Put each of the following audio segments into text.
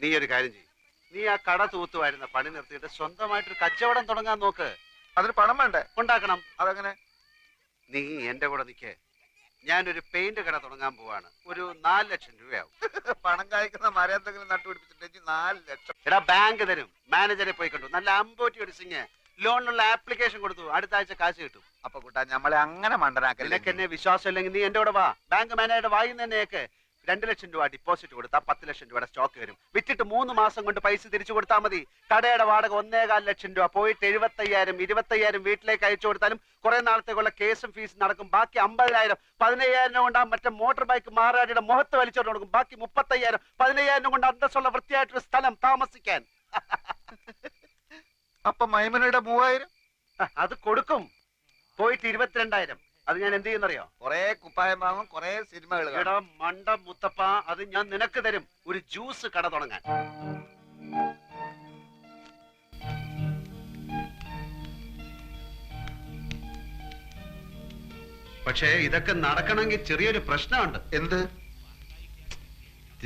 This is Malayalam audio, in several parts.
നീ ഒരു കാര്യം ചെയ്യും, നീ ആ കട തൂത്തുവായിരുന്ന പണി നിർത്തിയിട്ട് സ്വന്തമായിട്ടൊരു കച്ചവടം തുടങ്ങാൻ നോക്ക്. അതിന് പണം വേണ്ടേ? ഉണ്ടാക്കണം. അതെങ്ങനെ? നീ എന്റെ കൂടെ നിൽക്കേ. ഞാനൊരു പെയിന്റ് കട തുടങ്ങാൻ പോവാണ്. ഒരു 4 ലക്ഷം രൂപയാവും. പണം കായ്ക്കുന്ന മരം എന്തെങ്കിലും നട്ടുപിടിപ്പിച്ചിട്ടുണ്ടെങ്കിൽ 4 ലക്ഷം. എടാ ബാങ്ക് തരും. മാനേജറെ പോയി കണ്ടു, നല്ല അമ്പോറ്റി ഒരു സിംഗ് ലോണിനുള്ള ആപ്ലിക്കേഷൻ കൊടുത്തു. അടുത്ത ആഴ്ച കാശ് കിട്ടും. അപ്പൊ കൂട്ടാ നമ്മളെ അങ്ങനെ മണ്ടനാക്കല്ലേ? നിനക്ക് എന്നെ വിശ്വാസം ഇല്ലെങ്കിൽ നീ എന്റെ കൂടെ വാ. ബാങ്ക് മാനേജറുടെ വായിൽ തന്നെയൊക്കെ 2 ലക്ഷം രൂപ ഡിപ്പോസിറ്റ് കൊടുത്താൽ 10 ലക്ഷം രൂപയുടെ സ്റ്റോക്ക് വരും. വിറ്റിട്ട് 3 മാസം കൊണ്ട് പൈസ തിരിച്ചു കൊടുത്താൽ മതി. കടയുടെ വാടക 1.25 ലക്ഷം രൂപ. പോയിട്ട് 75,000 25,000 വീട്ടിലേക്ക് അയച്ചു കൊടുത്താലും കുറെ നാളത്തേക്കുള്ള കേസും ഫീസും നടക്കും. ബാക്കി 50,000 15,000 കൊണ്ട് ആ മറ്റേ മോട്ടോർ ബൈക്ക് മാറാടിയുടെ മുഖത്ത് വലിച്ചോണ്ട് കൊടുക്കും. ബാക്കി 35,000 15,000 കൊണ്ട് അന്തസ്സുള്ള വൃത്തിയായിട്ടൊരു സ്ഥലം താമസിക്കാൻ. അപ്പൊ മൈമനയുടെ 3,000 അത് കൊടുക്കും. പോയിട്ട് 22,000. അത് ഞാൻ എന്ത് ചെയ്യുന്നറിയോ? കൊറേ കുപ്പായം വാങ്ങും, കൊറേ സിനിമകൾ. എടാ മണ്ട മുത്തപ്പ, അത് ഞാൻ നിനക്ക് തരും. ഒരു ജ്യൂസ് കട തുടങ്ങാൻ. പക്ഷേ ഇതൊക്കെ നടക്കണമെങ്കിൽ ചെറിയൊരു പ്രശ്നമുണ്ട്. എന്ത്?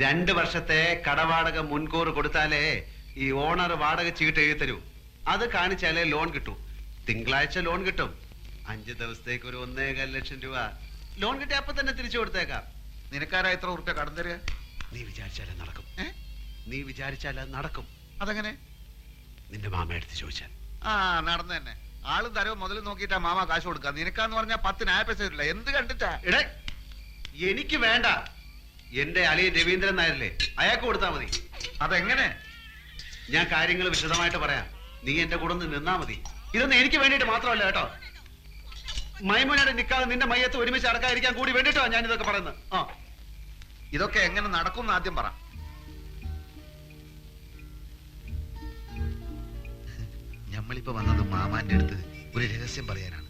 2 വർഷത്തെ കടവാടക മുൻകൂർ കൊടുത്താലേ ഈ ഓണർ വാടക ചീട്ട് എഴുതി തരൂ. അത് കാണിച്ചാലേ ലോൺ കിട്ടൂ. തിങ്കളാഴ്ച ലോൺ കിട്ടും. 5 ദിവസത്തേക്ക് ഒരു 1.25 ലക്ഷം രൂപ ലോൺ കിട്ടി അപ്പൊ തന്നെ തിരിച്ചു കൊടുത്തേക്കാം. നിനക്കാരാ എത്ര ഉറുപ്പ്യ കടം തരിക? നീ വിചാരിച്ചാലേ നടക്കും. നീ വിചാരിച്ചാലേ നടക്കും. അതെങ്ങനെ? നിന്റെ മാമ എടുത്ത് ചോദിച്ചാൽ. ആ നടന്നു തന്നെ. ആളും തരവ് മുതൽ നോക്കിയിട്ടാ മാമ കാശ് കൊടുക്കുക. നിനക്കാന്ന് പറഞ്ഞാൽ 10 ന്യായ പൈസ തരില്ല. എന്ത് കണ്ടിട്ടാ? എടേ എനിക്ക് വേണ്ട. എന്റെ അളിയൻ രവീന്ദ്രൻ നായരല്ലേ, അയാൾക്ക് കൊടുത്താൽ മതി. അതെങ്ങനെ? ഞാൻ കാര്യങ്ങൾ വിശദമായിട്ട് പറയാം. നീ എന്റെ കൂടെ ഒന്ന് നിന്നാ മതി. ഇതൊന്നും എനിക്ക് വേണ്ടിയിട്ട് മാത്രമല്ല കേട്ടോ. മൈമുനയുടെ നിക്കാതെ നിന്റെ മയ്യത്ത് ഒരുമിച്ച് അടക്കാതിരിക്കാൻ കൂടി വേണ്ടിട്ടോ ഞാൻ ഇതൊക്കെ പറയുന്നത്. ഇതൊക്കെ എങ്ങനെ നടക്കും ആദ്യം പറ. ഞമ്മളിപ്പോ വന്നത് മാമാന്റെ അടുത്ത് ഒരു രഹസ്യം പറയാനാണ്.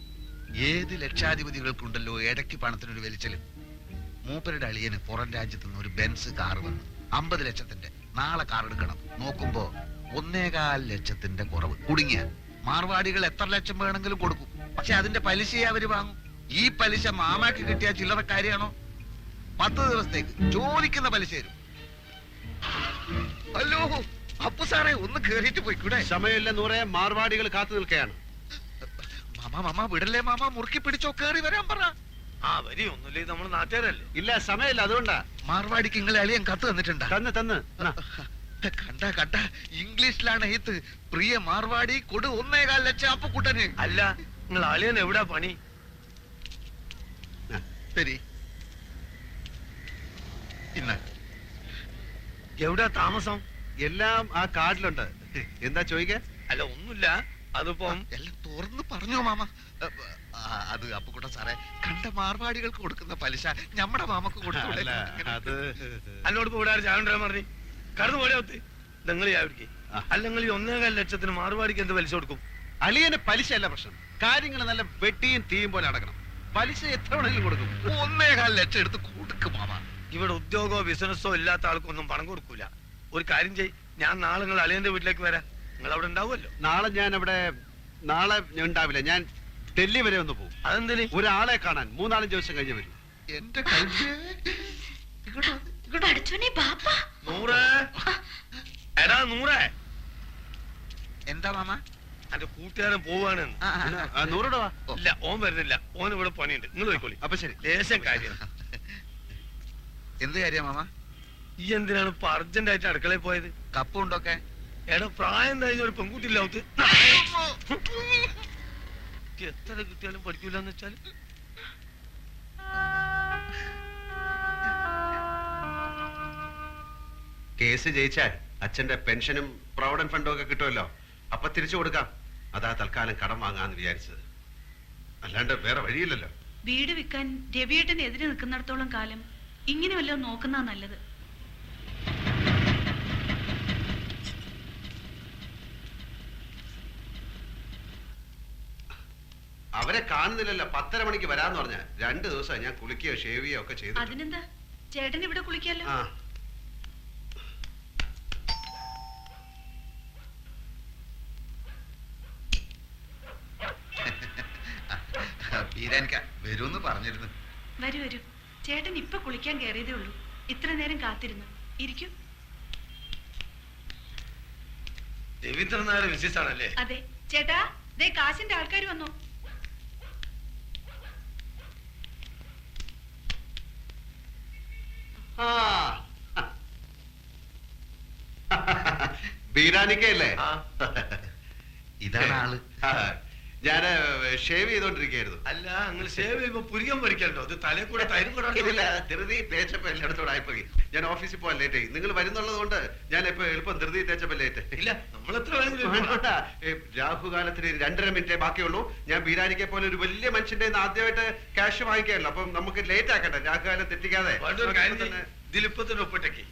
ഏത് ലക്ഷാധിപതികൾക്കുണ്ടല്ലോ ഇടയ്ക്ക് പണത്തിനൊരു വലിച്ചല്. മൂപ്പരുടെ അളിയന് പുറം രാജ്യത്ത് നിന്ന് ഒരു ബെൻസ് കാർ വന്നു. 50 ലക്ഷത്തിന്റെ. നാളെ കാർ എടുക്കണം. നോക്കുമ്പോ 1.25 ലക്ഷത്തിന്റെ കുറവ്. കുടുങ്ങിയ മാർവാടികൾ എത്ര ലക്ഷം വേണമെങ്കിലും കൊടുക്കും. പക്ഷെ അതിന്റെ പലിശയെ അവര് വാങ്ങും. ഈ പലിശ മാമാക്ക് കിട്ടിയ ചില്ലറ കാര്യമാണോ? 10 ദിവസത്തേക്ക് ചോദിക്കുന്ന പലിശ തരും. ഹലോ അപ്പു സാറേ, ഒന്ന് കേറിയിട്ട് പോയിക്കൂടെ? സമയമില്ല നൂറെ, മാർവാടികൾ കാത്തു നിൽക്കുകയാണ്. മാമ വിടല്ലേ മാമ, മുറുക്കി പിടിച്ചോ, കേറി വരാൻ പറ. ആ വരി ഒന്നുമില്ലേ, നമ്മൾ നാട്ടുകാരല്ലേ. ഇല്ല സമയമില്ല, അതുകൊണ്ടാ. മാർവാടിക്ക് നിങ്ങളെ അളിയൻ കത്ത് തന്നിട്ടുണ്ടാ? തന്ന് കണ്ട ഇംഗ്ലീഷിലാണ് എഴുത്ത്. പ്രിയ മാർവാടി കൊടു 1.25 ലക്ഷം അപ്പുക്കുട്ടന്. അല്ല, നിങ്ങൾ അളിയൻ എവിടാ പണി? ശരി, ഇന്ന എവിടാ താമസം? എല്ലാം ആ കാർഡിലുണ്ട്. എന്താ ചോദിക്കാൻ? അല്ല ഒന്നുമില്ല, അതിപ്പം എല്ലാം തുറന്ന് പറഞ്ഞോ മാമ. അത് അപ്പുക്കുട്ട സാറേ, കണ്ട മാർവാടികൾക്ക് കൊടുക്കുന്ന പലിശ നമ്മുടെ മാമക്ക് കൊടുക്കൂടെ? അത് അല്ലോട് ഇപ്പൊ ഇവിടെ ചാവണ്ടാ പറഞ്ഞു കടന്നു പോരാ ഒത്ത്. നിങ്ങൾ ചാവിടിക്ക്. അല്ല നിങ്ങൾ ഈ 1.25 ലക്ഷത്തിന് മാർവാടിക്ക് എന്ത് പലിശ കൊടുക്കും? അളിയന് പലിശ അല്ല പ്രശ്നം. കാര്യങ്ങൾ നല്ല വെട്ടിയും തീയും പോലെ നടക്കണം. പലിശ എത്ര വേണമെങ്കിലും കൊടുക്കും. 1.25 ലക്ഷം എടുത്ത് കൊടുക്കും മാമ. ഇവിടെ ഉദ്യോഗമോ ബിസിനസ്സോ ഇല്ലാത്ത ആൾക്കൊന്നും പണം കൊടുക്കൂല. ഒരു കാര്യം ചെയ്, ഞാൻ നാളെ നിങ്ങൾ അളിയന്റെ വീട്ടിലേക്ക് വരാം. നിങ്ങൾ അവിടെ ഉണ്ടാവുമല്ലോ. നാളെ ഞാൻ ഉണ്ടാവില്ല. ഞാൻ ഡൽഹി വരെ ഒന്ന് പോകും. അതെന്തിന്? ഒരാളെ കാണാൻ 3-4 ദിവസം കഴിഞ്ഞ് വരും. എന്റെ നൂറേ, എടാ നൂറേ. എന്താ മാമ? എന്റെ കൂട്ടുകാരൻ പോവാണ്. 100 രൂപ. ഇല്ല, ഓൻ വരുന്നില്ല. ഓൻ ഇവിടെ പണിയുണ്ട്. നിങ്ങൾ പോയിക്കോളി. അപ്പൊ ശരി. ലേശം കാര്യം. എന്ത് കാര്യ മാമ? ഈ എന്തിനാണ് ഇപ്പൊ അർജന്റ് ആയിട്ട് അടുക്കളയിൽ പോയത്? കപ്പുണ്ടൊക്കെ? എടാ പ്രായം കഴിഞ്ഞ ഒരു പെൺകുട്ടിയില്ലാവത്ത് എത്ര കിട്ടിയാലും പഠിക്കൂലെന്ന് വെച്ചാല്. കേസ് ജയിച്ചാൽ അച്ഛന്റെ പെൻഷനും പ്രൊവിഡന്റ് ഫണ്ടും ഒക്കെ കിട്ടുമല്ലോ. അപ്പൊ തിരിച്ചു കൊടുക്കാം. അതാ തൽക്കാലം കടം വാങ്ങാന്ന് വിചാരിച്ചത്. അല്ലാണ്ട് വേറെ വഴിയില്ലല്ലോ. വീട് വിൽക്കാൻ രവിയേട്ടന് എതിരെ നിൽക്കുന്നിടത്തോളം കാലം ഇങ്ങനെ വല്ലതും നോക്കുന്ന നല്ലത്. അവരെ കാണുന്നില്ലല്ലോ. 10:30 മണിക്ക് വരാന്ന് പറഞ്ഞ 2 ദിവസം ഞാൻ കുളിക്കുകയോ ഷേവ് ചെയ്യുകയോ ഒക്കെ ചെയ്തു. അതിനെന്താ, ചേട്ടൻ ഇവിടെ കുളിക്കാലോ. വരൂന്ന് പറഞ്ഞിരുന്നു. വരൂ. ചേട്ടൻ ഇപ്പൊ കുളിക്കാൻ കയറിയതേ ഉള്ളൂ. ഇത്ര നേരം കാത്തിരുന്നു. ഇരിക്കൂ. രവീന്ദ്രൻ നായർ മിസ്സിസ് ആണല്ലേ? അതെ ചേട്ടാ, ദേ കാശിന്റെ ആൾക്കാർ വന്നു. ബീരാനിക്കല്ലേ? ഇതാണ് ആള്. ഞാന് ഷേവ് ചെയ്തോണ്ടിരിക്കായിരുന്നു. അല്ല, നിങ്ങൾ സേവ് ചെയ്യുമ്പോ പുരികം പൊരിക്കല്ലോ, അത് തലേ കൂടെ തൈരും കൂടെ ധൃതി തേച്ചപ്പോ എല്ലായിടത്തോടെ ആയിപ്പോയി. ഞാൻ ഓഫീസിൽ പോകാൻ ലേറ്റ് ആയി. നിങ്ങൾ വരുന്നുള്ളത് കൊണ്ട് ഞാൻ ഇപ്പൊ എളുപ്പം ധൃതി തേച്ചപ്പോ ലേറ്റ്. ഇല്ല, നമ്മൾ എത്ര വേണമെങ്കിലും രാഹുകാലത്തിന് 2.5 മിനിറ്റേ ബാക്കിയുള്ളൂ. ഞാൻ ബീരാനിക്കെ പോലെ ഒരു വലിയ മനുഷ്യന്റെ ആദ്യമായിട്ട് ക്യാഷ് വാങ്ങിക്കാമല്ലോ. അപ്പം നമുക്ക് ലേറ്റ് ആക്കട്ടെ, രാഹുകാലം തെറ്റിക്കാതെ. ദിലിപ്പത്തിന് ഒപ്പിട്ടേക്ക്.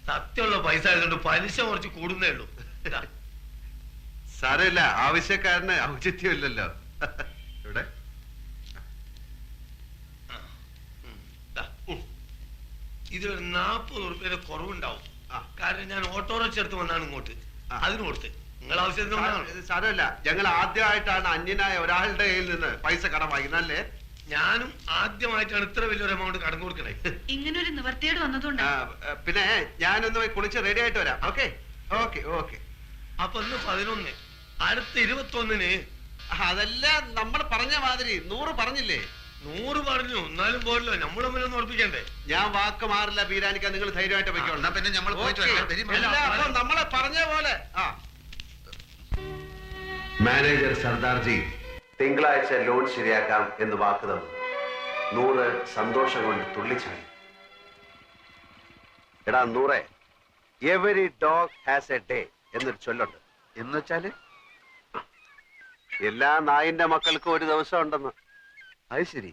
സത്യമുള്ള പൈസ ആയതുകൊണ്ട് പലിശ കുറച്ച് കൂടുന്നേ ഉള്ളൂ. സാരമില്ല, ആവശ്യക്കാരന് ഔചിത്യമില്ലല്ലോ. ഇവിടെ ഇതൊരു 40 ഉറുപ്പിയുടെ കുറവുണ്ടാവും. കാരണം ഞാൻ ഓട്ടോറിക്ഷ എടുത്ത് വന്നാണ് ഇങ്ങോട്ട്. അതിന് കൊടുത്ത് നിങ്ങൾ ആവശ്യത്തിന്. സാരമില്ല, ഞങ്ങൾ ആദ്യമായിട്ടാണ് അന്യനായ ഒരാളുടെ കയ്യിൽ നിന്ന് പൈസ കടം വാങ്ങിക്കുന്നല്ലേ. ഞാനും ആദ്യമായിട്ടാണ് ഇത്ര വലിയൊരു എമൗണ്ട് കടം കൊടുക്കണേ. ഇങ്ങനൊരു നിവർത്തിയോട് വന്നതുകൊണ്ട്. പിന്നെ ഞാനൊന്ന് പോയി കുളിച്ച് റെഡി ആയിട്ട് വരാം. Okay okay okay. അപ്പൊ ഇന്ന് 11, അടുത്ത 21-ന്. അതെല്ലാം നമ്മൾ പറഞ്ഞ മാതിരി 100 പറഞ്ഞില്ലേ? 100 പറഞ്ഞു, എന്നാലും പോലല്ലോ, നമ്മൾ തമ്മിലൊന്നും ഉറപ്പിക്കണ്ടേ. ഞാൻ വാക്ക് മാറില്ല ബീരാനിക്ക, നിങ്ങൾ ധൈര്യമായിട്ട് എന്നാ പിന്നെ നമ്മൾ പോയിട്ട് വരാം. വരി, അപ്പൊ നമ്മളെ പറഞ്ഞ പോലെ. മാനേജർ സർദാർജി തിങ്കളാഴ്ച ലോൺ ശരിയാക്കാം എന്ന് വാക്ക് തന്നു. 100 സന്തോഷം കൊണ്ട് തുള്ളിച്ചാടി. എടാ 100, every dog has A day എന്നൊരു ചൊല്ലുണ്ട്. എന്ന് വെച്ചാല് എല്ലാ നായിന്റെ മക്കൾക്കും ഒരു ദിവസം ഉണ്ടെന്ന്. അത് ശരി.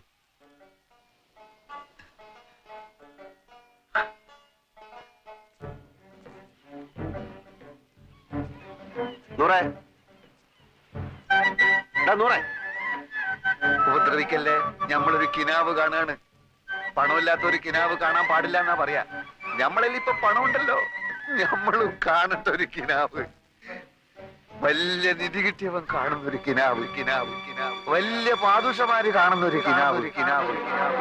ഉപദ്രവിക്കല്ലേ, ഞമ്മളൊരു കിനാവ് കാണാണ്. പണമില്ലാത്ത ഒരു കിനാവ് കാണാൻ പാടില്ല എന്നാ പറയാ. ഞമ്മളിൽ ഇപ്പൊ പണമുണ്ടല്ലോ, ഞമ്മളും കാണണ്ട ഒരു കിനാവ്. വലിയ നിധി കിട്ടിയവൻ കാണുന്ന ഒരു കിനാവ്, കിനാവ്, കിനാവ്. വലിയ പാദുഷമാര് കാണുന്ന ഒരു കിനാവ്, ഒരു കിനാവ്, കിനാവ്.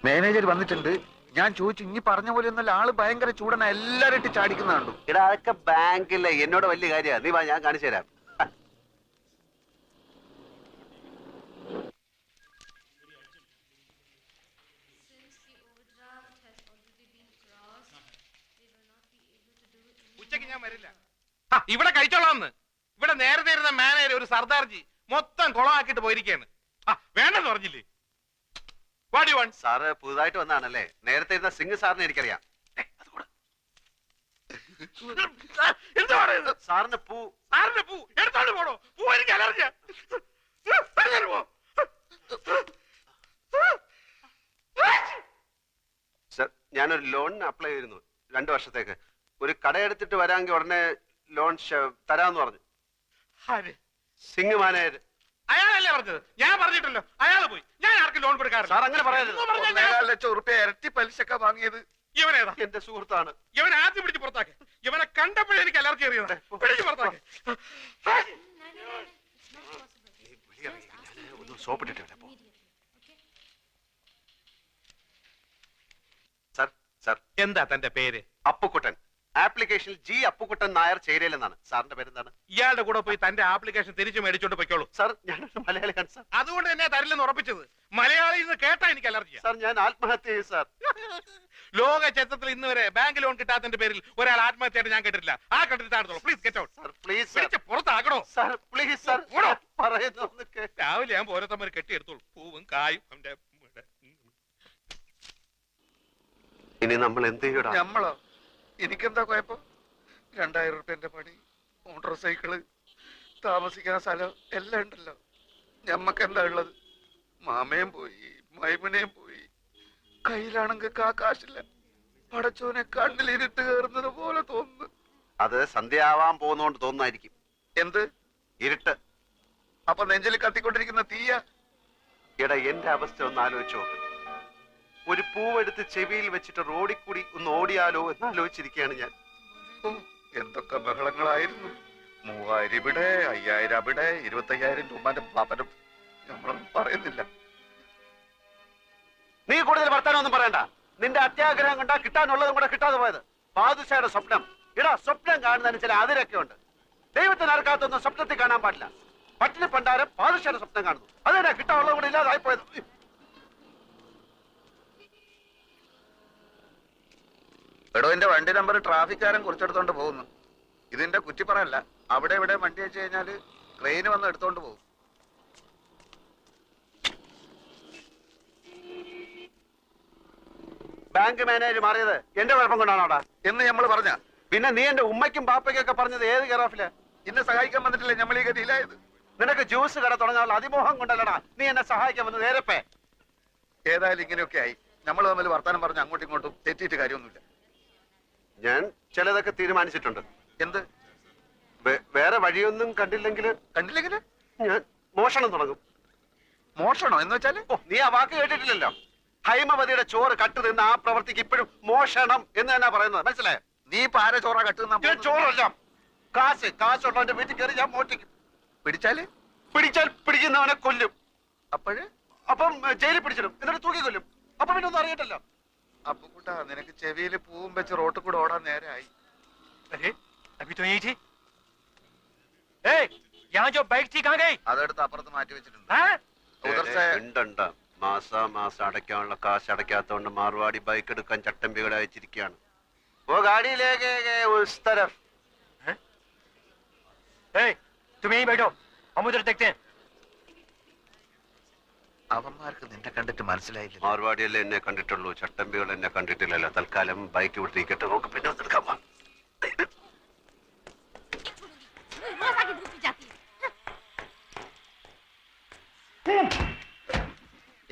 മാനേജർ വന്നിട്ടുണ്ട്. ഞാൻ ചോദിച്ചു, ഇനി പറഞ്ഞ പോലെ ഒന്നല്ല, ആള് ഭയങ്കര ചൂടന, എല്ലാരും ഇട്ട് ചാടിക്കുന്ന കണ്ടു. എടാ അതൊക്കെ ബാങ്കിലെ എന്നോട് വലിയ കാര്യമാണ്. നീ വാ, ഞാൻ കാണിച്ചു തരാം. ഉച്ചക്ക് ഞാൻ വരില്ല. ഇവിടെ കഴിച്ചോളാന്ന്. ഇവിടെ നേരത്തെ ഇരുന്ന മാനേജർ ഒരു സർദാർജി മൊത്തം കുളമാക്കിട്ട് പോയിരിക്കാണ്. വേണ്ടെന്ന് പറഞ്ഞില്ലേ? സാറ് പുതുതായിട്ട് വന്നാണല്ലേ? നേരത്തെ ഇരുന്ന സിംഗ് സാറിനെ എനിക്കറിയാം. സാറിന് പൂ. സാറിന്റെ പൂ എടുത്തോണ്ട് പോണോ? പൂ എനിക്ക് അലർജിയാ. സർ, ഞാനൊരു ലോണിന് അപ്ലൈ ചെയ്തിരുന്നു 2 വർഷത്തേക്ക്. ഒരു കടയെടുത്തിട്ട് വരാമെങ്കിൽ ഉടനെ ലോൺ തരാന്ന് പറഞ്ഞു. സിംഗ് മാനേജർ. അയാളല്ലേ പറഞ്ഞത്? ഞാൻ പറഞ്ഞിട്ടല്ലോ, അയാൾ പോയി. ഞാൻ ആർക്കും ലോൺ കൊടുക്കാറില്ല. സാർ അങ്ങനെ പറയരുത്. 1.25 ലക്ഷം ഉറുപ്പിക ഇരട്ടി പലിശക്ക വാങ്ങിയത് ഇവനേതാ? എന്റെ സുഹൃത്താണ്. ഇവൻ ആദ്യം പിടിച്ച് പുറത്താക്കി. ഇവനെ കണ്ടപ്പോഴേ എനിക്ക് അലർജി അറിയുന്നത്. പിടിച്ച് പുറത്താക്കി. ഒന്ന് സോപ്പിട്ടിട്ട് വരാം. സർ, സർ, എന്താ തന്റെ പേര്? അപ്പുക്കുട്ടൻ. ആപ്ലിക്കേഷനിൽ ജി അപ്പുക്കുട്ടൻ നായർ ചേരയിലെന്നാണ്. സാറിന്റെ പേരെന്താണ്? ഇയാളുടെ കൂടെ പോയി തന്റെ ആപ്ലിക്കേഷൻ തിരിച്ചു മേടിച്ചോണ്ട് പൊയ്ക്കോളൂ. സാർ, ഞാനൊരു മലയാളിയാണ് സാർ. അതുകൊണ്ട് തന്നെ തരില്ലെന്ന് ഉറപ്പിച്ചത്. മലയാളിയിൽ നിന്ന് കേട്ടാ എനിക്ക് അലർജിയാ. സാർ, ഞാൻ ആത്മഹത്യ ചെയ്യും സാർ. ലോക ചരിത്രത്തിൽ ഇന്ന് വരെ ബാങ്ക് ലോൺ കിട്ടാത്തതിന്റെ പേരിൽ ഒരാൾ ആത്മഹത്യയായിട്ട് ഞാൻ കേട്ടിട്ടില്ല. ആ കണ്ടിട്ടാണോ? Please get out. Sir, please sir. പിടിച്ച് പുറത്താക്കണോ? Sir, please sir. പറയുന്നു രാവിലെ ഞാൻ ഓരോരുത്തമ്മ കെട്ടിയെടുത്തോളൂ. പൂവും കായും അവന്റെ. ഇനി നമ്മൾ എന്ത് ചെയ്യടാ? ഞമ്മളോ? എനിക്കെന്താ കുഴപ്പം? 2000 ഉറുപ്പ്യന്റെ പണി, മോട്ടോർ സൈക്കിള്, താമസിക്കുന്ന സ്ഥലം എല്ലാം ഉണ്ടല്ലോ. ഞമ്മക്കെന്താ ഉള്ളത്? മാമയും പോയി, മൈമനെയും പോയി. കയ്യിലാണെങ്കിൽ കാശില്ല. പടച്ചോനെ കണ്ണിലിരുട്ട് കയറുന്നത് പോലെ തോന്നുന്നു. അത് സന്ധ്യയാവാൻ പോകുന്നോണ്ട് തോന്നുന്നായിരിക്കും. എന്ത് ഇരുട്ട്? അപ്പൊ നെഞ്ചിൽ കത്തിക്കൊണ്ടിരിക്കുന്ന തീയ. എടാ, എന്റെ അവസ്ഥ ഒന്ന് ആലോചിച്ച് നോക്ക്. ഒരു പൂവെടുത്ത് ചെവിയിൽ വെച്ചിട്ട് റോഡിൽ കൂടി ഒന്ന് ഓടിയാലോ എന്നാലോചിച്ചിരിക്കുകയാണ് ഞാൻ. എന്തൊക്കെ ബഹളങ്ങളായിരുന്നു. 3000 ഇവിടെ 5000 അവിടെ 25000 രൂപന്റെ പാപ്പനും നമ്മളൊന്നും പറയുന്നില്ല. നീ കൂടുതൽ വർത്താനൊന്നും പറയണ്ട. നിന്റെ അത്യാഗ്രഹം കൊണ്ടാ കിട്ടാനുള്ളതും കൂടെ കിട്ടാതെ പോയത്. ബാദുഷയുടെ സ്വപ്നം. ഇടാ, സ്വപ്നം കാണുന്നതിന് ചില അതിരൊക്കെ ഉണ്ട്. ദൈവത്തിന് ആർക്കാത്തൊന്നും സ്വപ്നത്തിൽ കാണാൻ പാടില്ല. പട്ടിണി പണ്ടാരം ബാദുഷയുടെ സ്വപ്നം കാണുന്നു. അതെന്നാ കിട്ടാനുള്ളതും കൂടെ ഇല്ലാതായി പോയത്. എടോ, എന്റെ വണ്ടി നമ്പർ ട്രാഫിക്കാരൻ കുറിച്ചെടുത്തോണ്ട് പോകുന്നു. ഇതിന്റെ കുറ്റിപ്പറയല്ല. അവിടെ ഇവിടെ വണ്ടി വെച്ച് കഴിഞ്ഞാല് ട്രെയിന് വന്ന് എടുത്തോണ്ട് പോകും. ബാങ്ക് മാനേജർ മാറിയത് എന്റെ കുഴപ്പം കൊണ്ടാണോടാ എന്ന് നമ്മൾ പറഞ്ഞ പിന്നെ നീ എന്റെ ഉമ്മയ്ക്കും ബാപ്പയ്ക്കും ഒക്കെ പറഞ്ഞത് ഏത് കെയറോഫില്? ഇന്നെ സഹായിക്കാൻ വന്നിട്ടില്ലേ നമ്മൾ ഈ ഗതിയിലായത്? നിനക്ക് ജ്യൂസ് കട തുടങ്ങാനുള്ള അതിമോഹം കൊണ്ടല്ലടാ നീ എന്നെ സഹായിക്കാൻ വന്നത്. നേരപ്പേ ഏതായാലും ഇങ്ങനെയൊക്കെ ആയി. നമ്മൾ തമ്മിൽ വർത്താനം പറഞ്ഞ് അങ്ങോട്ടും ഇങ്ങോട്ടും തെറ്റിയിട്ട് കാര്യമൊന്നുമില്ല. ഞാൻ ചിലതൊക്കെ തീരുമാനിച്ചിട്ടുണ്ട്. എന്ത്? വേറെ വഴിയൊന്നും കണ്ടില്ലെങ്കിൽ കണ്ടില്ലെങ്കില് ഞാൻ മോഷണം തുടങ്ങും. മോഷണോ എന്ന് വെച്ചാല്? ഓ, നീ ആ വാക്ക് കേട്ടിട്ടില്ലല്ലോ. ഹൈമവതിയുടെ ചോറ് കട്ട് തിന്ന ആ പ്രവൃത്തിക്ക് ഇപ്പോഴും മോഷണം എന്ന് തന്നെ പറയുന്നത്. മനസ്സിലായോ? നീ പാര ചോറ കട്ടുന്ന ചോറല്ല, കാശുള്ളവന്റെ വീട്ടിൽ കയറി ഞാൻ മോഷ്ടിക്കും. പിടിച്ചാല്? പിടിച്ചാൽ പിടിക്കുന്നവനെ കൊല്ലും. അപ്പോഴ് അപ്പം ജയിലിൽ പിടിച്ചിടും, എന്നിട്ട് തൂക്കി കൊല്ലും. അപ്പൊ പിന്നെ ഒന്നും അറിയട്ടല്ലോ. അപ്പൊ കൂട്ടാ, നിനക്ക് ചെവിയിൽ പൂവും വെച്ച് റോട്ടിൽ കൂടെ ഓടാൻ നേരമായി. അതെടുത്ത് അപ്പുറത്ത് മാറ്റി വെച്ചിട്ടുണ്ട്. മാസം അടയ്ക്കാനുള്ള കാശ് അടയ്ക്കാത്തോണ്ട് മാർവാടി ബൈക്ക് എടുക്കാൻ ചട്ടമ്പികളെ അയച്ചിരിക്കുകയാണ്. ഓ ഗാഡിയിലേക്ക് അവന്മാർക്ക് നിന്നെ കണ്ടിട്ട് മനസ്സിലായില്ല. മാർവാടിയല്ലേ എന്നെ കണ്ടിട്ടുള്ളൂ, ചട്ടമ്പികൾ എന്നെ കണ്ടിട്ടില്ലല്ലോ. തൽക്കാലം ബൈക്ക് വിട്ടിരിക്കട്ടെ, നമുക്ക് പിന്നെ എടുക്കാം.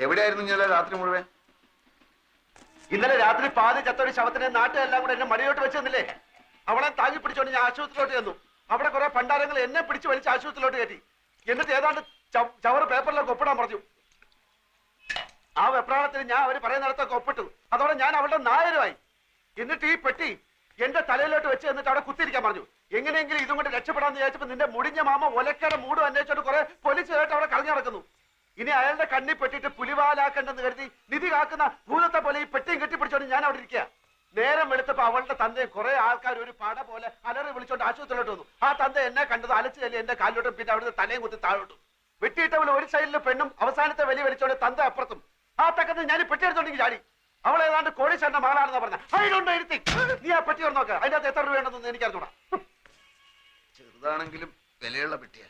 എവിടെയായിരുന്നു ഇന്നലെ രാത്രി മുഴുവൻ? ഇന്നലെ രാത്രി പാതി ചത്തൊരു ശവത്തിനെ നാട്ടുകാരെല്ലാം കൂടെ എന്നെ മടിയോട്ട് വെച്ച് തന്നില്ലേ. അവളെ താങ്ങി പിടിച്ചോണ്ട് ഞാൻ ആശുപത്രിയിലോട്ട് ചെന്നു. അവിടെ കുറെ പണ്ടാരങ്ങൾ എന്നെ പിടിച്ചു വലിച്ച് ആശുപത്രിയിലോട്ട് കയറ്റി. എന്നിട്ട് ഏതാണ്ട് ചവറ് പേപ്പറിലൊക്കെ ഒപ്പിടാൻ പറഞ്ഞു. ആ വെപ്രാളത്തിൽ ഞാൻ അവര് പറയുന്നിടത്തൊക്കെ ഒപ്പിട്ടു. അതോടെ ഞാൻ അവളുടെ നായരുമായി. എന്നിട്ട് ഈ പെട്ടി എന്റെ തലയിലോട്ട് വെച്ച് എന്നിട്ട് അവിടെ കുത്തിരിക്കാൻ പറഞ്ഞു. എങ്ങനെയെങ്കിലും ഇതും കൊണ്ട് രക്ഷപ്പെടാന്ന് വിചാരിച്ചപ്പോ നിന്റെ മുടിഞ്ഞ മാമ ഒലക്കയുടെ മൂടും അന്വേഷിച്ചോണ്ട് കുറെ പോലീസുകാരായിട്ട് അവിടെ കളഞ്ഞു നടക്കുന്നു. ഇനി അയാളുടെ കണ്ണി പെട്ടിട്ട് പുലിവാലാക്കണ്ടെന്ന് കരുതി നിധി കാക്കുന്ന ഭൂതത്തെ പോലെ ഈ പെട്ടിയും കെട്ടിപ്പിടിച്ചോണ്ട് ഞാൻ അവിടെ ഇരിക്കുക. നേരം വെളുത്തപ്പോ അവളുടെ തന്തയെ കുറെ ആൾക്കാർ ഒരു പട പോലെ അലറി വിളിച്ചോണ്ട് ആശുപത്രിയിലോട്ട് വന്നു. ആ തന്ത എന്നെ കണ്ടത് അലച്ചു തല്ലി എന്റെ കാലിലോട്ടും പിന്നെ അവിടുത്തെ തലയും കുത്തി താഴോട്ടും. വെട്ടിയിട്ടവൾ ഒരു സൈഡിലെ പെണ്ണും അവസാനത്തെ വലിയ വലിച്ചോണ്ട് തന്ത അപ്പുറത്തും. ആ തക്കത്ത് ഞാൻ ഈ പെട്ടി എടുത്തോണ്ടെങ്കിൽ ചാടി. അവൾ ഏതാണ്ട് കോടീശ്വരന്റെ മകളാണെന്ന് പറഞ്ഞ അതിലുണ്ടോ ഇരുത്തി. നീ ആ പെട്ടി തുറന്ന് നോക്കുക, അതിനകത്ത് എത്ര രൂപ ഉണ്ടെന്ന് എനിക്കറിഞ്ഞൂടാ. ചെറുതാണെങ്കിലും വിലയുള്ള പെട്ടിയാ.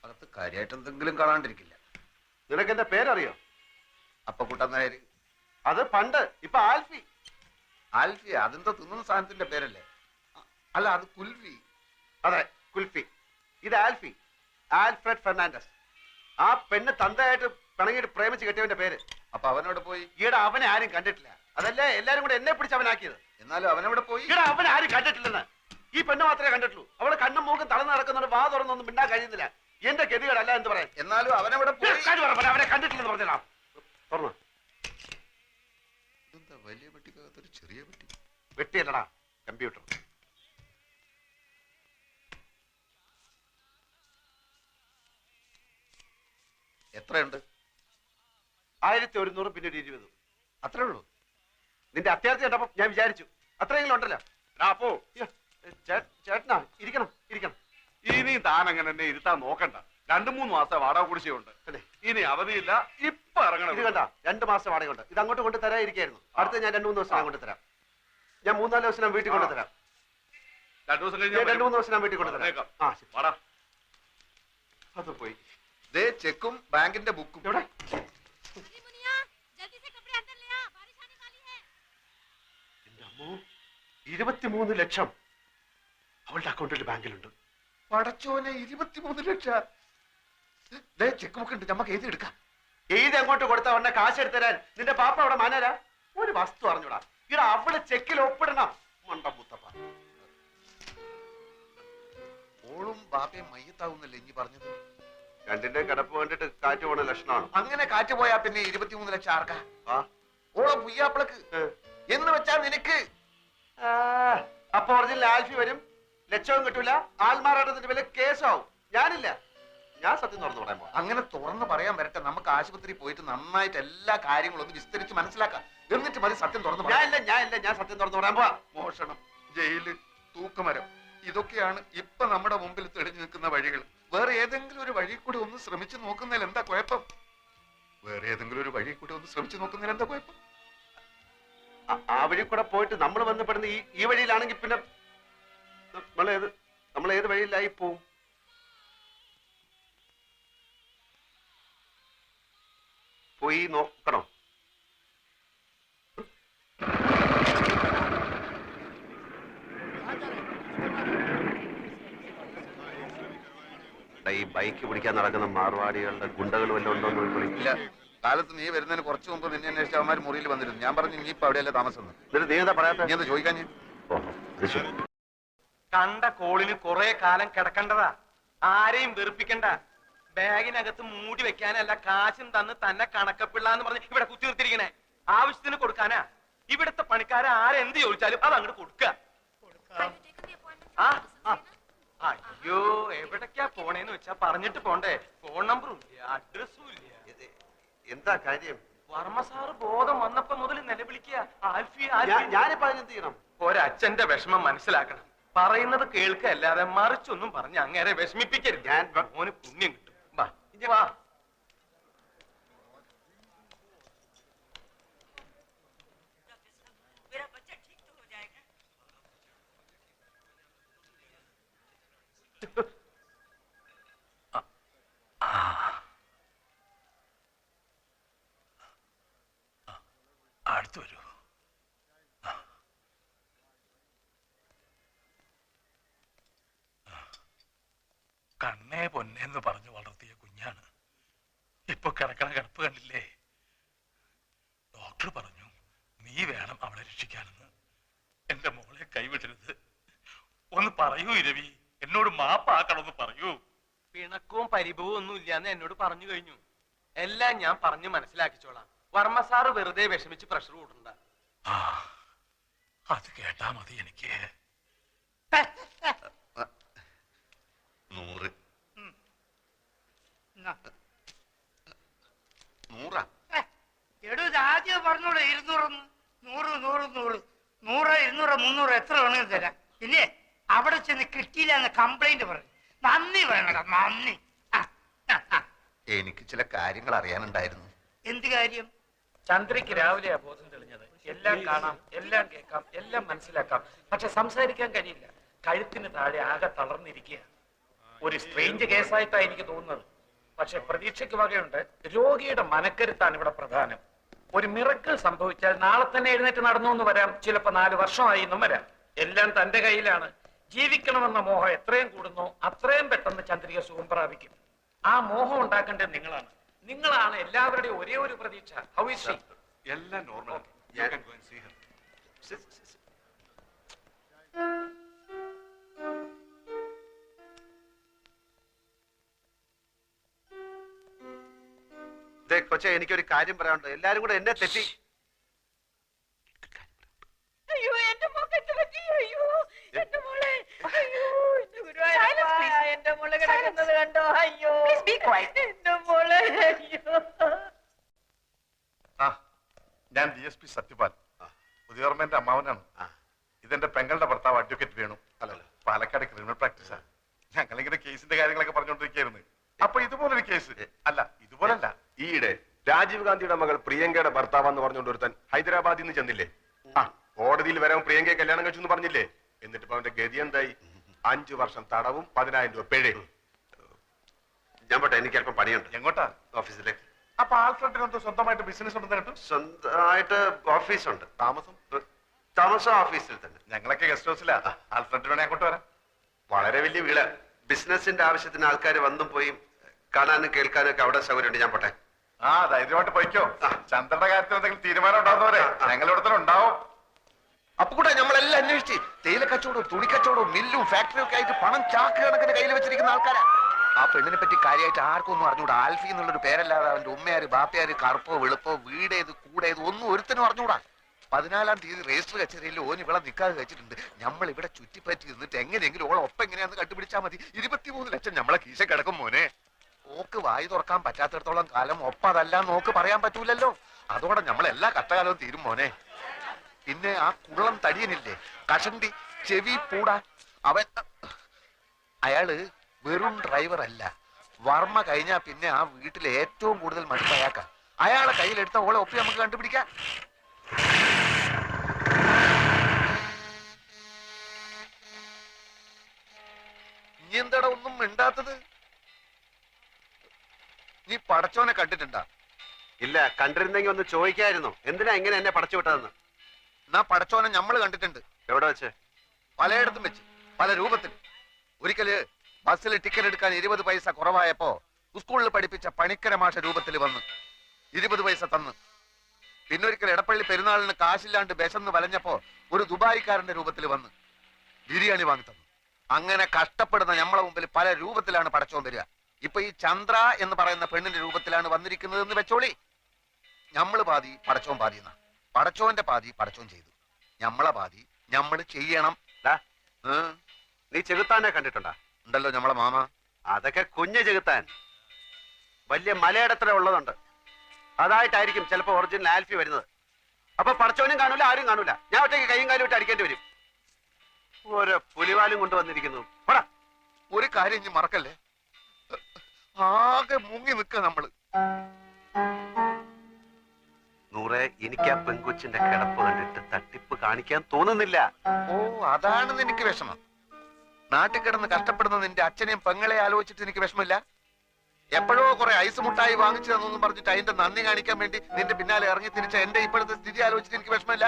അകത്ത് കാര്യമായിട്ട് എന്തെങ്കിലും കാണാണ്ടിരിക്കില്ല. നിനക്ക് എന്റെ പേരറിയോ? അപ്പൊ കൂട്ടാൻ അത് പണ്ട്, ഇപ്പൊ ആൽഫി. ആൽഫി? അതെന്താ തിന്നുന്ന സാധനത്തിന്റെ പേരല്ലേ? അല്ല, അത് കുൽഫി. അതെ, കുൽഫി. ഇത് ആൽഫി, ആൽഫ്രഡ് ഫെർണാണ്ടസ്. ആ പെണ്ണ് തന്തയായിട്ട് പിണങ്ങിയിട്ട് പ്രേമിച്ച് കെട്ടിയവന്റെ പേര്. അപ്പൊ അവനോട് പോയി? ഈടെ അവനെ ആരും കണ്ടിട്ടില്ല. അതല്ലേ എല്ലാരും കൂടെ എന്നെ പിടിച്ച് അവനാക്കിയത്. എന്നാലും അവനോട് പോയി? ഈടെ അവനെ ആരും കണ്ടിട്ടില്ലെന്ന്. ഈ പെണ്ണ് മാത്രമേ കണ്ടിട്ടുള്ളൂ. അവള് കണ്ണും മൂക്കും തളർന്ന് നടക്കുന്നവര് വാ തുറന്നൊന്നും മിണ്ടാൻ കഴിയുന്നില്ല. എന്റെ ഗതികളല്ല എന്ന് പറയാൻ. എന്നാലും അവനവിടെ പോയി? അവനെ കണ്ടിട്ടില്ലെന്ന് പറഞ്ഞാ തുറന്നു. ഇതെന്താ വലിയ പെട്ടിക്കകത്തൊരു ചെറിയ പെട്ടി? വെട്ടിയല്ലടാ, കമ്പ്യൂട്ടർ. എത്രയുണ്ട്? 1100 പിന്നെ 20. അത്രേ ഉള്ളൂ? നിന്റെ അത്യാർത്ഥി കണ്ടപ്പോ ഞാൻ വിചാരിച്ചു അത്രയെങ്കിലും ഉണ്ടല്ലോ. അപ്പോ ചേട്ടനാ ഇരിക്കണം ഇരിക്കണം. ഇനി താൻ അങ്ങനെ എന്നെ ഇരുത്താൻ നോക്കണ്ട. 2-3 മാസം വാടക കുടിശ്ശികയുണ്ട്. ഇനി അവധിയില്ല. ഇപ്പൊ ഇറങ്ങണം. ഇത് കണ്ട, 2 മാസം വാടകയുണ്ട്. ഇത് അങ്ങോട്ട് കൊണ്ട് തരാതിരിക്കായിരുന്നു. അടുത്ത ഞാൻ 2-3 ദിവസം കൊണ്ട് തരാം. ഞാൻ 3-4 ദിവസം വീട്ടിൽ കൊണ്ട് തരാം. 2 ദിവസം കഴിഞ്ഞ് 2-3 ദിവസം വീട്ടിൽ കൊണ്ട് തരാം. ആ ശരി. വാടാ. അത് പോയി. ദേ ചെക്കും ബാങ്കിന്റെ ബുക്കും. എവിടെ? 23 ലക്ഷം അവളുടെ അക്കൗണ്ടിൽ ബാങ്കിലുണ്ട്. പടച്ചോനെ, 23 ലക്ഷം! ദേ ചെക്ക് ബുക്ക് ഉണ്ട്, നമുക്ക് എഴുതി എടുക്കാം. എഴുതി അങ്ങോട്ട് കൊടുത്ത ഉടനെ കാശ് എടുത്ത് തരാൻ നിന്റെ പാപ്പ അവിടെ മാനേരാ? ഒരു വസ്തു അറിഞ്ഞൂടാ. ഇവിടെ അവള് ചെക്കിൽ ഒപ്പിടണം. മണ്ട മുത്തപ്പ. ഓളും ബാപ്പയും മയ്യത്താവുന്നല്ലേ ഇനി പറഞ്ഞത്? രണ്ടിന്റെയും കിടപ്പ് കണ്ടിട്ട് കാറ്റ് പോണ ലക്ഷണമാണ്. അങ്ങനെ കാറ്റ് പോയാ പിന്നെ 23 ലക്ഷം ആർക്കാ? ആ ഓളെ പുയ്യാപ്പിളക്ക് എന്ന് വെച്ചാ നിനക്ക്. അപ്പൊ ഒറിജിനൽ ആൽഫി വരും, ലക്ഷവും കിട്ടൂല, ആൾമാറാട്ടത്തിന്റെ വില കേസാവും. ഞാനില്ല, ഞാൻ സത്യം തുറന്നു പറയാൻ പോവാ. അങ്ങനെ തുറന്ന് പറയാൻ വരട്ടെ, നമുക്ക് ആശുപത്രി പോയിട്ട് നന്നായിട്ട് എല്ലാ കാര്യങ്ങളും ഒന്ന് വിസ്തരിച്ച് മനസ്സിലാക്കാം. എന്നിട്ട് മതി സത്യം തുറന്ന് പറയാൻ. ഞാൻ സത്യം തുറന്നു പറയാൻ പോവാ. മോഷണം, ജയില്, തൂക്കുമരം, ഇതൊക്കെയാണ് ഇപ്പൊ നമ്മുടെ മുമ്പിൽ തെളിഞ്ഞു നിൽക്കുന്ന വഴികൾ. വേറെ ഏതെങ്കിലും ഒരു വഴി കൂടി ഒന്ന് ശ്രമിച്ചു നോക്കുന്നതിൽ എന്താ കുഴപ്പം? വേറെ ഏതെങ്കിലും ഒരു വഴി കൂടി ഒന്ന് ശ്രമിച്ചു നോക്കുന്നതിൽ എന്താ കുഴപ്പം? ആ വഴി കൂടെ പോയിട്ട് നമ്മൾ ബന്ധപ്പെടുന്ന ഈ വഴിയിലാണെങ്കിൽ പിന്നെ നമ്മൾ ഏത് വഴിയിലായി പോവും? പോയി നോക്കണോ? ഈ ബൈക്ക് പിടിക്കാൻ നടക്കുന്ന മാർവാടികളുടെ ഗുണ്ടകൾ വല്ലതും ഉണ്ടോ എന്ന് നോക്കി. ഇല്ല, കാലത്ത് നീ വരുന്നതിന് കുറച്ച് മുമ്പ് നിന്നെ അന്വേഷിച്ച അവന്മാർ മുറിയിൽ വന്നിരുന്നു. ഞാൻ പറഞ്ഞു നീ ഇപ്പൊ അവിടെയല്ലേ താമസം. എന്നിട്ട് നീ എന്താ പറയാത്ത? നീ എന്താ ചോദിക്കാൻ? കണ്ട കോളിന് കുറെ കാലം കിടക്കണ്ടതാ. ആരെയും വെറുപ്പിക്കണ്ട. ബാഗിനകത്ത് മൂടി വെക്കാനല്ല, കാശും തന്ന് തന്നെ കണക്കപ്പിള്ള എന്ന് പറഞ്ഞ് ഇവിടെ കുത്തി നിർത്തിരിക്കണേ. ആവശ്യത്തിന് കൊടുക്കാനാ. ഇവിടുത്തെ പണിക്കാരെ ആരെന്ത് ചോദിച്ചാലും അത് അങ്ങോട്ട് കൊടുക്ക. അയ്യോ, എവിടേക്കാ പോണേന്ന് വെച്ചാ പറഞ്ഞിട്ട് പോണ്ടേ. ഫോൺ നമ്പറും ഇല്ല, അഡ്രസ്സും ഇല്ല. എന്താ കാര്യം? വർമ്മ സാറ് ബോധം വന്നപ്പോ മുതൽ നിലവിളിക്കുക. ഞാനിപ്പോ അതിനെന്ത് ചെയ്യണം? ഒരച്ഛന്റെ വിഷമം മനസ്സിലാക്കണം. പറയുന്നത് കേൾക്കല്ലാതെ മറിച്ചൊന്നും പറഞ്ഞ് അങ്ങേരെ വിഷമിപ്പിക്കരുത്. ഞാൻ മോന് പുണ്യം കിട്ടും. വാ ഇനി വാ. അടുത്തു വരൂ. കണ്ണേ പൊന്നേന്ന് പറഞ്ഞു വളർത്തിയ കുഞ്ഞാണ്. ഇപ്പൊ കിടക്കണ കിടപ്പ് കണ്ടില്ലേ? ഡോക്ടർ പറഞ്ഞു നീ വേണം അവളെ രക്ഷിക്കാനെന്ന്. എന്റെ മോളെ കൈവിടരുത്. ഒന്ന് പറയൂ ഇരവി, എന്നോട് മാപ്പാക്കണമെന്ന് പറയൂ. പിണക്കവും പരിഭവവും ഒന്നും ഇല്ലാന്ന് എന്നോട് പറഞ്ഞു കഴിഞ്ഞു. എല്ലാം ഞാൻ പറഞ്ഞു മനസ്സിലാക്കിച്ചോളാം. വർമ്മ സാറ് വെറുതെ വിഷമിച്ച് പ്രഷർ കൂട്ടണ്ട. ആ, അത് കേട്ടാ മതി എനിക്ക്. 100 100 എടോ, ആദ്യം പറഞ്ഞോളൂ 200, 100, 100, 100, 200, 300 എത്ര വേണമെങ്കിലും തരാം. പിന്നെ അവിടെ ചെന്ന് കിട്ടിയില്ല എന്ന് കംപ്ലൈന്റ് പറഞ്ഞു. നന്ദി വേണടാ, നന്ദി. എനിക്ക് ചില കാര്യങ്ങൾ അറിയാനുണ്ടായിരുന്നു. എന്ത് കാര്യം? ചന്ദ്രയ്ക്ക് രാവിലെയാ ബോധം തെളിഞ്ഞത്. എല്ലാം കാണാം, എല്ലാം കേൾക്കാം, എല്ലാം മനസ്സിലാക്കാം, പക്ഷെ സംസാരിക്കാൻ കഴിയില്ല. കഴുത്തിന് താഴെ ആകെ തളർന്നിരിക്കുക. ഒരു സ്ട്രേഞ്ച് കേസായിട്ടാണ് എനിക്ക് തോന്നുന്നത്. പക്ഷെ പ്രതീക്ഷയ്ക്ക് വകയുണ്ട്. രോഗിയുടെ മനക്കരുത്താണ് ഇവിടെ പ്രധാനം. ഒരു മിറക്കിൾ സംഭവിച്ചാൽ നാളെ തന്നെ എഴുന്നേറ്റ് നടന്നു എന്ന് വരാം, ചിലപ്പോ 4 വർഷമായി എന്നും വരാം. എല്ലാം തന്റെ കയ്യിലാണ്. ജീവിക്കണമെന്ന മോഹം എത്രയും കൂടുന്നോ അത്രയും പെട്ടെന്ന് ചന്ദ്രിക സുഖം പ്രാപിക്കും. ആ മോഹം ഉണ്ടാക്കേണ്ടത് നിങ്ങളാണ്. നിങ്ങളാണ് എല്ലാവരുടെയും ഒരേ ഒരു പ്രതീക്ഷ. How is she? എല്ലാം നോർമൽ. കൊച്ചെ, എനിക്കൊരു കാര്യം പറയാനുണ്ട്. എല്ലാരും കൂടെ എന്നെ തെറ്റി. അയ്യോ, എന്റെ മോക്കെന്ത് പറ്റി? അയ്യോ, എന്റെ മോളെ. അയ്യോ, എന്റെ മോളെ കിടക്കുന്നത് കണ്ടോ? അയ്യോ, എന്റെ മോളെ. അയ്യോ. ഞാൻ DSP സത്യപാൽ, പുതിയോർമ്മന്റെ അമ്മാവനാണ്. ഇതെന്റെ പെങ്ങളുടെ ഭർത്താവ് അഡ്വക്കേറ്റ് വേണു. പാലക്കാട് ക്രിമിനൽ പ്രാക്ടീസാ. ഞങ്ങളിങ്ങനെ കേസിന്റെ കാര്യങ്ങളൊക്കെ പറഞ്ഞുകൊണ്ടിരിക്കുകയായിരുന്നു. അപ്പൊ ഇതുപോലൊരു കേസ് അല്ല, ഇതുപോലല്ല. ഈയിടെ രാജീവ് ഗാന്ധിയുടെ മകൾ പ്രിയങ്കയുടെ ഭർത്താവെന്ന് പറഞ്ഞുകൊണ്ട് ഒരുത്തൻ ഹൈദരാബാദിൽ നിന്ന് ചെന്നില്ലേ? കോടതിയിൽ വരാൻ പ്രിയങ്കയെ കല്യാണം കഴിച്ചു പറഞ്ഞില്ലേ? എന്നിട്ട് ഇപ്പൊ അവന്റെ ഗതി എന്തായി? 5 വർഷം തടവും 10,000 രൂപ പിഴയും. ഞാൻ പോട്ടെ, എനിക്ക് അല്പം പണിയുണ്ട്. എങ്ങോട്ടാ? ഓഫീസിലേക്ക്. അപ്പൊ ആൽഫ്രഡിന് എന്തോ സ്വന്തമായിട്ട് ബിസിനസ് ഉണ്ടെന്ന് കേട്ടു. സ്വന്തമായിട്ട് ഓഫീസുണ്ട്. താമസം ഓഫീസിൽ തന്നെ. ഞങ്ങളൊക്കെ ഗസ്റ്റ് ഹൗസിലാ. ആൽഫ്രഡ് വേണേ അങ്ങോട്ട് വരാം. വളരെ വലിയ വീട്. ബിസിനസിന്റെ ആവശ്യത്തിന് ആൾക്കാർ വന്നും പോയി കാണാനും കേൾക്കാനും ഒക്കെ അവിടെ സൗകര്യമുണ്ട്. ഞാൻ പോട്ടെ. ധൈര്യമായിട്ട് പോയിക്കോ. ചന്ദ്രന്റെ കാര്യത്തിൽ എന്തെങ്കിലും തീരുമാനം ഉണ്ടാവുന്നവരെ ഞങ്ങൾ ഇവിടെ തന്നെ ഉണ്ടാവും. അപ്പൊ കൂടെ നമ്മളെല്ലാം അന്വേഷിച്ച് തേയില കച്ചവടവും തുണിക്കച്ചവടവും മില്ലും ഫാക്ടറിയും ഒക്കെ ആയിട്ട് പണം ചാക്ക് കണക്കിന് കയ്യിൽ വെച്ചിരിക്കുന്ന ആൾക്കാരാ. ആ പെണ്ണിനെ പറ്റി കാര്യമായിട്ട് ആർക്കും ഒന്നും അറിഞ്ഞൂടാ. ആൽഫി എന്നുള്ളൊരു പേരല്ലാതെ അവന്റെ ഉമ്മയാര് ബാപ്പയാര് കറുപ്പോ വെളുപ്പോ വീടേത് കൂടേത് ഒന്നും ഒരുത്തനും അറിഞ്ഞൂടാ. 14-ാം തീയതി രജിസ്റ്റർ കച്ചേരിയിൽ ഓൻ ഇവിടെ നിൽക്കാതെ വെച്ചിട്ടുണ്ട്. നമ്മൾ ഇവിടെ ചുറ്റിപ്പറ്റി നിന്നിട്ട് എങ്ങനെയെങ്കിലും ഓളെ ഒപ്പം എങ്ങനെയാന്ന് കണ്ടുപിടിച്ചാൽ മതി. 23 ലക്ഷം നമ്മളെ കീശ കിടക്കും മോനെ. ഓക്ക് വായി തുറക്കാൻ പറ്റാത്തിടത്തോളം കാലം ഒപ്പം അതല്ല നോക്ക് പറയാൻ പറ്റൂലല്ലോ. അതോടെ നമ്മളെല്ലാ കഷ്ടകാലവും തീരും മോനെ. പിന്നെ ആ കുള്ളം തടിയനില്ലേ കഷണ്ടി ചെവി പൂടാ, അവൻ അയാള് വെറും ഡ്രൈവർ അല്ല. വർമ്മ കഴിഞ്ഞാ പിന്നെ ആ വീട്ടിലെ ഏറ്റവും കൂടുതൽ മടുപ്പ് അയാൾക്കാ. അയാളെ കയ്യിലെടുത്ത ഓളെ ഒപ്പി നമുക്ക് കണ്ടുപിടിക്കാം. നീ എന്താടാ ഒന്നും മിണ്ടാത്തത്? നീ പടച്ചോനെ കണ്ടിട്ടുണ്ടാ? ഇല്ല, കണ്ടിരുന്നെങ്കിൽ ഒന്ന് ചോദിക്കായിരുന്നു എന്തിനാ ഇങ്ങനെ എന്നെ പടച്ചു വിട്ടതെന്ന്. എന്നാ പടച്ചോനെ നമ്മള് കണ്ടിട്ടുണ്ട്. എവിടെ വെച്ച്? പലയിടത്തും വെച്ച്, പല രൂപത്തിൽ. ഒരിക്കല് ബസ്സിൽ ടിക്കറ്റ് എടുക്കാൻ 20 പൈസ കുറവായപ്പോ സ്കൂളിൽ പഠിപ്പിച്ച പണിക്കര മാഷ രൂപത്തിൽ വന്ന് 20 പൈസ തന്ന്. പിന്നൊരിക്കൽ എടപ്പള്ളി പെരുന്നാളിന് കാശില്ലാണ്ട് ബെശന്ന് വലഞ്ഞപ്പോ ഒരു ദുബായിക്കാരന്റെ രൂപത്തിൽ വന്ന് ബിരിയാണി വാങ്ങി തന്നു. അങ്ങനെ കഷ്ടപ്പെടുന്ന നമ്മളെ മുമ്പിൽ പല രൂപത്തിലാണ് പടച്ചോൻ വരിക. ഇപ്പൊ ഈ ചന്ദ്ര എന്ന് പറയുന്ന പെണ്ണിന്റെ രൂപത്തിലാണ് വന്നിരിക്കുന്നത് എന്ന് വെച്ചോളി. ഞമ്മള് പാതി പടച്ചോൻ പാതി എന്നാ. പടച്ചോന്റെ പാതി പടച്ചോൻ ചെയ്തു, ഞമ്മളെ പാതി ഞമ്മള് ചെയ്യണം. നീ ചെകുത്താനെ കണ്ടിട്ടുണ്ടാ? ഉണ്ടല്ലോ ഞമ്മളെ മാമ. അതൊക്കെ കുഞ്ഞ് ചെകുത്താൻ. വലിയ മലയിടത്ര ഉള്ളതുണ്ട്. അതായിട്ടായിരിക്കും ചിലപ്പോ ഒറിജിനൽ ആൽഫി വരുന്നത്. അപ്പൊ പടച്ചോനും കാണൂല, ആരും കാണൂല. ഞാൻ ഒറ്റയ്ക്ക് കൈയും കാലും ഇട്ട് അടിക്കേണ്ടി വരും. ഓരോ പുലിവാലും കൊണ്ടുവന്നിരിക്കുന്നു. ഒരു കാര്യം ഇനി മറക്കല്ലേ, ആകെ മുങ്ങി നിക്ക നമ്മള്. നൂറെ, എനിക്ക് ആ പെങ്കൊച്ചിന്റെ കിടപ്പ് കണ്ടിട്ട് തട്ടിപ്പ് കാണിക്കാൻ തോന്നുന്നില്ല. ഓ, അതാണെന്ന് എനിക്ക് വിഷമം. നാട്ടിൽ കിടന്ന് കഷ്ടപ്പെടുന്ന നിന്റെ അച്ഛനെയും പെങ്ങളെ ആലോചിച്ചിട്ട് എനിക്ക് വിഷമില്ല. എപ്പോഴോ കുറെ ഐസ് മുട്ടായി വാങ്ങിച്ചു തന്നൊന്നും പറഞ്ഞിട്ട് അതിന്റെ നന്ദി കാണിക്കാൻ വേണ്ടി നിന്റെ പിന്നാലെ ഇറങ്ങി തിരിച്ച എന്റെ ഇപ്പോഴത്തെ സ്ഥിതി ആലോചിച്ചിട്ട് എനിക്ക് വിഷമമില്ല.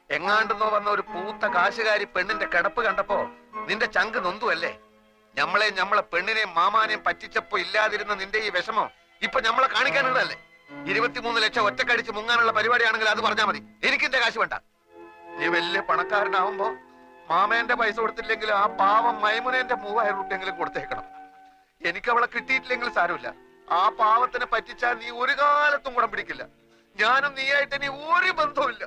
എങ്ങാണ്ടെന്നോ വന്ന ഒരു പൂത്ത കാശുകാരി പെണ്ണിന്റെ കിടപ്പ് കണ്ടപ്പോ നിന്റെ ചങ്ക് നൊന്തുവല്ലേ. നമ്മളെ പെണ്ണിനെയും മാമാനെയും പറ്റിച്ചപ്പോ ഇല്ലാതിരുന്ന നിന്റെ ഈ വിഷമം ഇപ്പൊ നമ്മളെ കാണിക്കാനുള്ളതല്ലേ. 23 ലക്ഷം ഒറ്റക്കടിച്ച് മുങ്ങാനുള്ള പരിപാടിയാണെങ്കിൽ അത് പറഞ്ഞാൽ മതി. എനിക്കിന്റെ കാശ് വേണ്ട. നീ വലിയ പണക്കാരനാവുമ്പോ മാമേന്റെ പൈസ കൊടുത്തില്ലെങ്കിൽ ആ പാവം മൈമുനേന്റെ 3000 രൂപയെങ്കിലും കൊടുത്തേക്കണം. എനിക്ക് അവളെ കിട്ടിയിട്ടില്ലെങ്കിൽ സാരമില്ല. ആ പാവത്തിനെ പറ്റിച്ചാൽ നീ ഒരു കാലത്തും കൂടെ പിടിക്കില്ല. ഞാനും നീയായിട്ട് ഇനി ഒരു ബന്ധവുമില്ല.